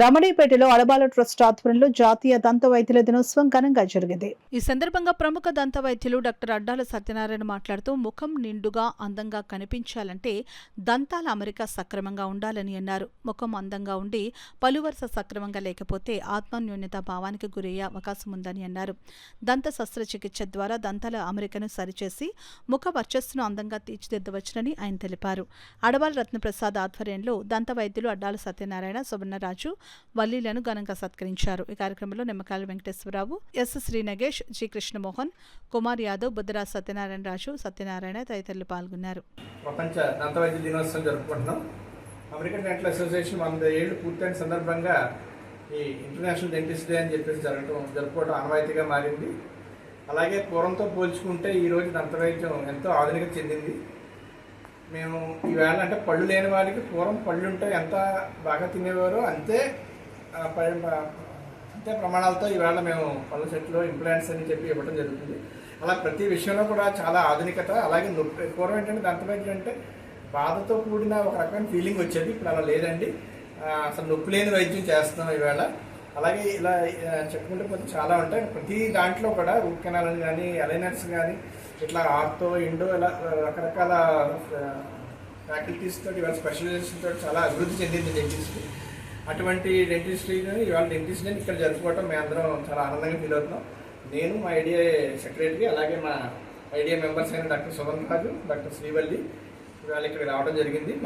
రమణీపేటలో Adabala trust ఆధ్వర్యంలో జాతీయ దంత వైద్యుల దినోత్సవం ఘనంగా జరిగింది. ఈ సందర్భంగా ప్రముఖ దంత వైద్యులు డాక్టర్ అడ్డాల సత్యనారాయణ మాట్లాడుతూ ముఖం నిండుగా అందంగా కనిపించాలంటే దంతాల అమరిక సక్రమంగా ఉండాలని అన్నారు. ముఖం అందంగా ఉండి పలువరుస సక్రమంగా లేకపోతే ఆత్మన్యూన్యత భావానికి గురయ్యే అవకాశం ఉందని అన్నారు. దంత శస్త్రచికిత్స ద్వారా దంతాల అమరికను సరిచేసి ముఖ వర్చస్సును అందంగా తీర్చిదిద్దవచ్చునని ఆయన తెలిపారు. అడబాల రత్నప్రసాద్ ఆధ్వర్యంలో దంత వైద్యులు అడ్డాల సత్యనారాయణ, సువర్ణరాజు, వల్లీలను ఘనంగా సత్కరించారు. ఈ కార్యక్రమంలో నిమ్మకాయల వెంకటేశ్వరరావు, ఎస్ శ్రీనగేష్, జి కృష్ణమోహన్, కుమార్ యాదవ్, బుద్ధరాజ్ సత్యనారాయణ రాజు, సత్యనారాయణ తదితరులు పాల్గొన్నారు. ప్రపంచ దంత వైద్య దినోత్సవం జరుపుకుంటున్నాం. అమెరికన్ డెంటల్ అసోసియేషన్ 100 ఏళ్లు పూర్తయిన సందర్భంగా ఈ ఇంటర్నేషనల్ డెంటిస్ట్ డే అని చెప్పేసి జరుపుకోవడం ఆనవాయితీగా మారింది. అలాగే పూర్వంతో పోల్చుకుంటే ఈరోజు దంత వైద్యం ఎంతో ఆధునికత చెందింది. మేము ఈవేళ అంటే పళ్ళు లేని వారికి పూర్వం పళ్ళు ఉంటే ఎంత బాగా తినేవారో అంతే ప్రమాణాలతో ఈవేళ మేము పళ్ళ సెట్లో ఇంప్లాంట్స్ అని చెప్పి ఇవ్వడం జరుగుతుంది. అలా ప్రతి విషయంలో కూడా చాలా ఆధునికత. అలాగే నొప్పి పూర్వం ఏంటంటే దంత వైద్యం అంటే బాధతో కూడిన ఒక రకమైన ఫీలింగ్ వచ్చేది. ఇప్పుడు అలా లేదండి. అసలు నొప్పి లేని వైద్యం చేస్తున్నాం ఈవేళ. అలాగే ఇలా చెప్పుకుంటే పోతే చాలా ఉంటాయి. ప్రతి దాంట్లో కూడా రూట్ కెనాల్ అని కానీ, అలైనర్స్ కానీ, ఇట్లా ఆర్తో, ఇండో, ఇలా రకరకాల ఫ్యాకల్టీస్ తోటి ఇవాళ స్పెషలైజేషన్ తోటి చాలా అభివృద్ధి చెందింది డెంటిస్ట్రీ. అటువంటి డెంటిస్ట్రీని ఇవాళ డెంటిస్ట్ని ఇక్కడ జరుపుకోవటం మేము అందరం చాలా ఆనందంగా ఫీల్ అవుతున్నాం. నేను, మా ఐడియా సెక్రటరీ, అలాగే మా ఐడియా మెంబర్స్ అయిన డాక్టర్ సువర్ణరాజు, డాక్టర్ శ్రీవల్లి ఇవాళ ఇక్కడికి రావడం జరిగింది.